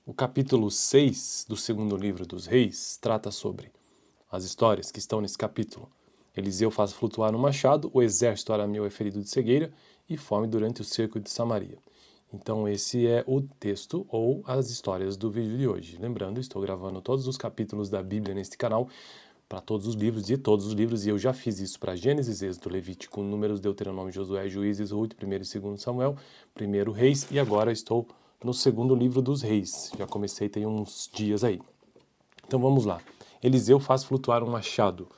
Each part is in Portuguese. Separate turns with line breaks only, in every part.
O capítulo 6 do segundo livro dos Reis trata sobre as histórias que estão nesse capítulo. Eliseu faz flutuar um machado, o exército arameu é ferido de cegueira e fome durante o cerco de Samaria. Então esse é o texto ou as histórias do vídeo de hoje. Lembrando, estou gravando todos os capítulos da Bíblia neste canal, para todos os livros, de todos os livros, e eu já fiz isso para Gênesis, Êxodo, Levítico, Números, Deuteronômio, Josué, Juízes, Ruth, 1º e 2º Samuel, 1º Reis, e agora estou no segundo livro dos Reis. Já comecei tem uns dias aí. Então vamos lá. Eliseu faz flutuar um machado.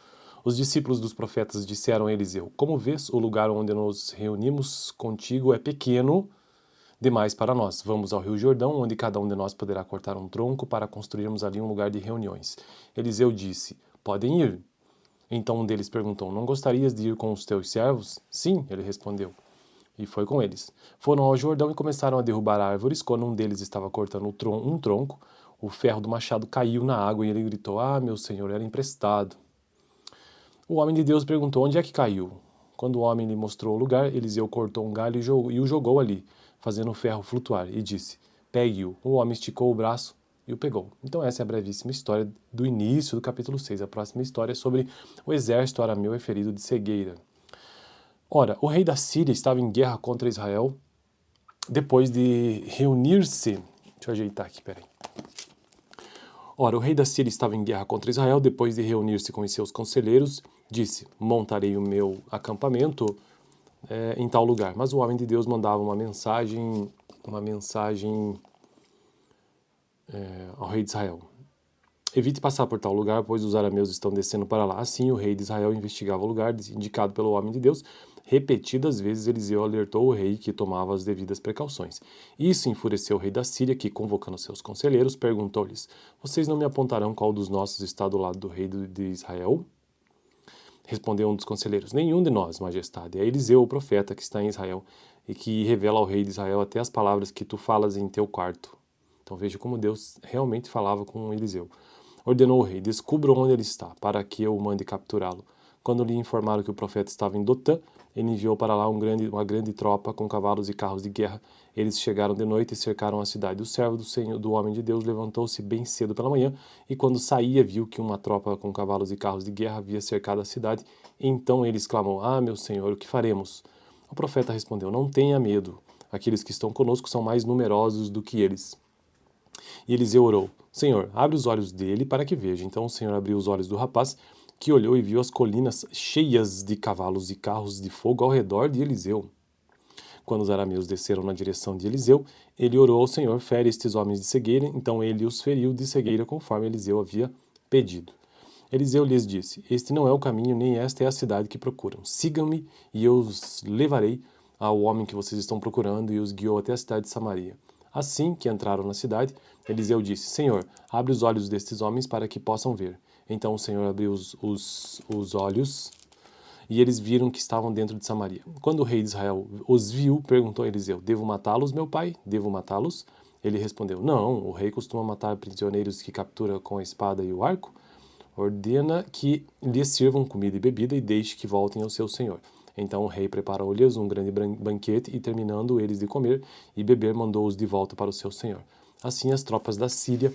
Os discípulos dos profetas disseram a Eliseu: Como vês, o lugar onde nos reunimos contigo é pequeno demais para nós. Vamos ao Rio Jordão, onde cada um de nós poderá cortar um tronco para construirmos ali um lugar de reuniões. Eliseu disse: Podem ir. Então um deles perguntou: Não gostarias de ir com os teus servos? Sim, ele respondeu. E foi com eles. Foram ao Jordão e começaram a derrubar árvores. Quando um deles estava cortando um tronco, o ferro do machado caiu na água e ele gritou: Ah, meu senhor, era emprestado. O homem de Deus perguntou: Onde é que caiu? Quando o homem lhe mostrou o lugar, Eliseu cortou um galho e o jogou ali, fazendo o ferro flutuar, e disse: Pegue-o. O homem esticou o braço e o pegou. Então essa é a brevíssima história do início do capítulo 6. A próxima história é sobre o exército arameu é ferido de cegueira. Ora, o rei da Síria estava em guerra contra Israel depois de reunir-se... Deixa eu ajeitar aqui, peraí. Ora, o rei da Síria estava em guerra contra Israel depois de reunir-se com os seus conselheiros, disse: Montarei o meu acampamento em tal lugar. Mas o homem de Deus mandava uma mensagem ao rei de Israel: Evite passar por tal lugar, pois os arameus estão descendo para lá. Assim, o rei de Israel investigava o lugar indicado pelo homem de Deus. Repetidas vezes, Eliseu alertou o rei que tomava as devidas precauções. Isso enfureceu o rei da Síria, que, convocando seus conselheiros, perguntou-lhes: Vocês não me apontarão qual dos nossos está do lado do rei de Israel? Respondeu um dos conselheiros: Nenhum de nós, majestade. É Eliseu, o profeta, que está em Israel, e que revela ao rei de Israel até as palavras que tu falas em teu quarto. Então veja como Deus realmente falava com Eliseu. Ordenou o rei: Descubram onde ele está, para que eu mande capturá-lo. Quando lhe informaram que o profeta estava em Dotã, ele enviou para lá uma grande tropa com cavalos e carros de guerra. Eles chegaram de noite e cercaram a cidade. O servo do homem de Deus levantou-se bem cedo pela manhã e, quando saía, viu que uma tropa com cavalos e carros de guerra havia cercado a cidade. Então ele exclamou: Ah, meu senhor, o que faremos? O profeta respondeu: Não tenha medo. Aqueles que estão conosco são mais numerosos do que eles. E Eliseu orou: Senhor, abre os olhos dele para que veja. Então o Senhor abriu os olhos do rapaz, que olhou e viu as colinas cheias de cavalos e carros de fogo ao redor de Eliseu. Quando os arameus desceram na direção de Eliseu, ele orou ao Senhor: Fere estes homens de cegueira. Então ele os feriu de cegueira, conforme Eliseu havia pedido. Eliseu lhes disse: Este não é o caminho, nem esta é a cidade que procuram. Sigam-me e eu os levarei ao homem que vocês estão procurando, e os guiou até a cidade de Samaria. Assim que entraram na cidade, Eliseu disse: Senhor, abre os olhos destes homens para que possam ver. Então o Senhor abriu os olhos e eles viram que estavam dentro de Samaria. Quando o rei de Israel os viu, perguntou a Eliseu: Devo matá-los, meu pai? Devo matá-los? Ele respondeu: Não, o rei costuma matar prisioneiros que captura com a espada e o arco. Ordena que lhes sirvam comida e bebida e deixe que voltem ao seu senhor. Então o rei preparou-lhes um grande banquete e, terminando eles de comer e beber, mandou-os de volta para o seu senhor. Assim as tropas da Síria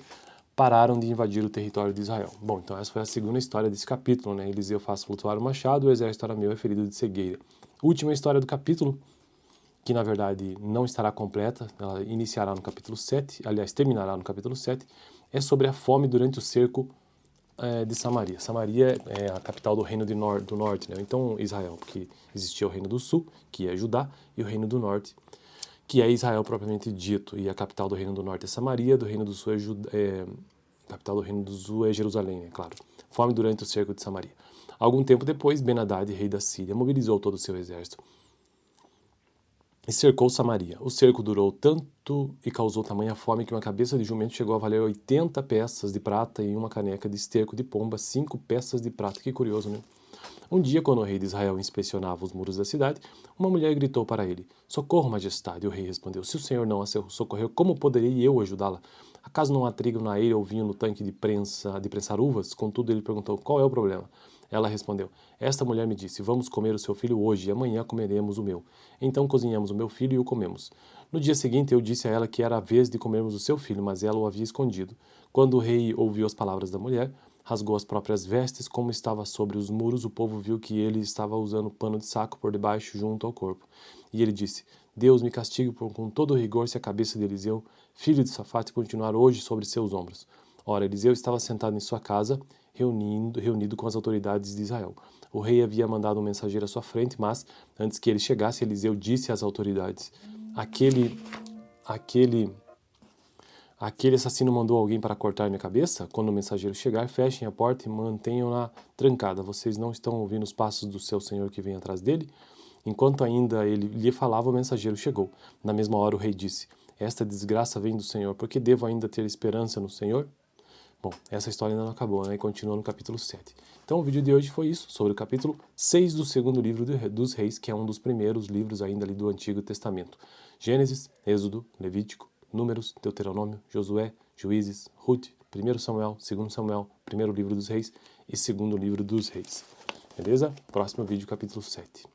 pararam de invadir o território de Israel. Bom, então essa foi a segunda história desse capítulo, né? Eliseu faz flutuar o machado, o exército arameu é ferido de cegueira. Última história do capítulo, que na verdade não estará completa, ela iniciará no capítulo 7, aliás, terminará no capítulo 7, é sobre a fome durante o cerco de Samaria. Samaria é a capital do reino do norte, né? Então Israel, porque existia o reino do sul, que é Judá, e o reino do norte, que é Israel propriamente dito, e a capital do reino do norte é Samaria, do reino do sul a capital do reino do sul é Jerusalém, é claro. Fome durante o cerco de Samaria. Algum tempo depois, Ben-Hadad, rei da Síria, mobilizou todo o seu exército e cercou Samaria. O cerco durou tanto e causou tamanha fome que uma cabeça de jumento chegou a valer 80 peças de prata e uma caneca de esterco de pomba, 5 peças de prata. Que curioso, né? Um dia, quando o rei de Israel inspecionava os muros da cidade, uma mulher gritou para ele: Socorro, majestade. O rei respondeu: Se o senhor não a socorreu, como poderei eu ajudá-la? Acaso não há trigo na eira ou vinho no tanque de prensar uvas? Contudo, ele perguntou: Qual é o problema? Ela respondeu: Esta mulher me disse, vamos comer o seu filho hoje e amanhã comeremos o meu. Então cozinhamos o meu filho e o comemos. No dia seguinte eu disse a ela que era a vez de comermos o seu filho, mas ela o havia escondido. Quando o rei ouviu as palavras da mulher, rasgou as próprias vestes, como estava sobre os muros, o povo viu que ele estava usando pano de saco por debaixo junto ao corpo. E ele disse: Deus me castigue com todo rigor se a cabeça de Eliseu, filho de Safate, continuar hoje sobre seus ombros. Ora, Eliseu estava sentado em sua casa, reunido com as autoridades de Israel. O rei havia mandado um mensageiro à sua frente, mas, antes que ele chegasse, Eliseu disse às autoridades: Aquele assassino mandou alguém para cortar minha cabeça? Quando o mensageiro chegar, fechem a porta e mantenham-na trancada. Vocês não estão ouvindo os passos do seu senhor que vem atrás dele? Enquanto ainda ele lhe falava, o mensageiro chegou. Na mesma hora o rei disse: Esta desgraça vem do Senhor, porque devo ainda ter esperança no Senhor? Bom, essa história ainda não acabou, né? E continua no capítulo 7. Então o vídeo de hoje foi isso, sobre o capítulo 6 do segundo livro dos Reis, que é um dos primeiros livros ainda ali do Antigo Testamento. Gênesis, Êxodo, Levítico, Números, Deuteronômio, Josué, Juízes, Ruth, 1 Samuel, 2 Samuel, primeiro livro dos Reis e segundo livro dos Reis. Beleza? Próximo vídeo, capítulo 7.